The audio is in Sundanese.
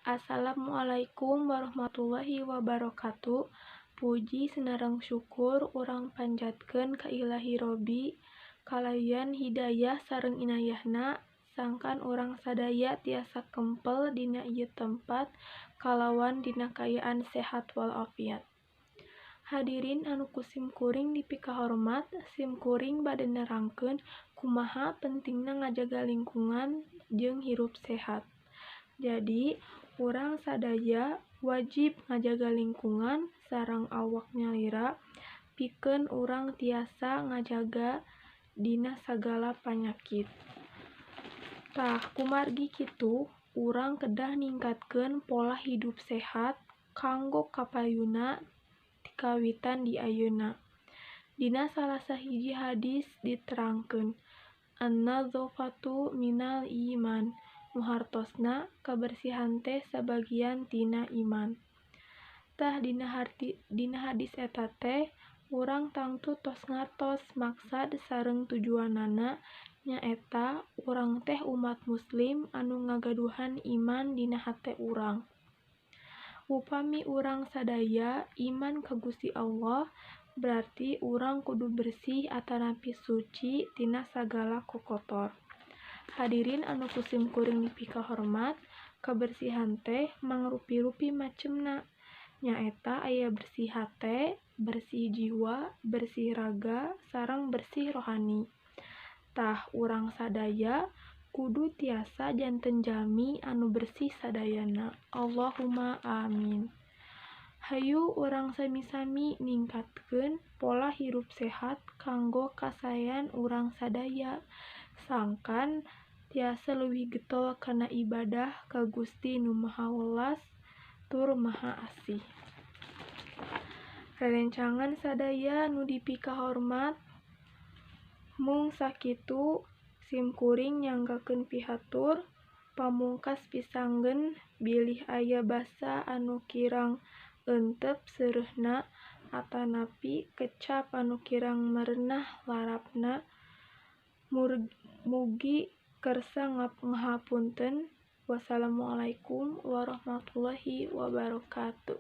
Assalamualaikum warahmatullahi wabarakatuh. Puji senarang syukur urang panjatkeun ka Ilahi Robbi kalayan hidayah sareng inayahna sangkan urang sadaya tiasa kempel dina ieu tempat kalawan dina kayaan sehat walafiat. Hadirin anu kusim kuring dipikahormat, sim kuring bade nerangkeun kumaha pentingna ngajaga lingkungan jeung hirup sehat. Jadi, urang sadaya wajib ngajaga lingkungan sareng awak nyalira pikeun urang tiasa ngajaga dina sagala panyakit. Tah, kumargi kitu, urang kedah ningkatkeun pola hidup sehat kanggo kapayuna ti kawitan di ayeuna. Dina salah sahiji hadis diterangkeun, an-nadzafatu minal iman. Nu hartosna kabersihan teh sabagian tina iman. Tah dina hadis eta teh urang tangtu tos ngartos maksad sareng tujuanana nyaeta urang teh umat muslim anu ngagaduhan iman dina hate urang. Upami urang sadaya iman ka Gusti Allah, berarti urang kudu bersih atanapi suci tina sagala kokotor. Hadirin anu kusim kuring dipikahormat, kabersihan teh mangrupi-rupi macemna. Nyaeta aya bersih hate, bersih jiwa, bersih raga, sareng bersih rohani. Tah urang sadaya kudu tiasa janten jalmi anu bersih sadayana. Allahumma amin. Hayu urang sami-sami ningkatkeun pola hirup sehat kanggo kasayan urang sadaya sangkan tiasa leuwih getol kana ibadah ka Gusti Nu Maha Welas tur Maha Asih. Rerencangan sadaya nu dipikahormat, mung sakitu sim kuring nyanggakeun pihatur, pamungkas pisanggeun bilih aya basa anu kirang euntep seureuna atanapi kecap anu kirang merenah larapna. Mugi kersa ngahapunten. Wassalamualaikum warahmatullahi wabarakatuh.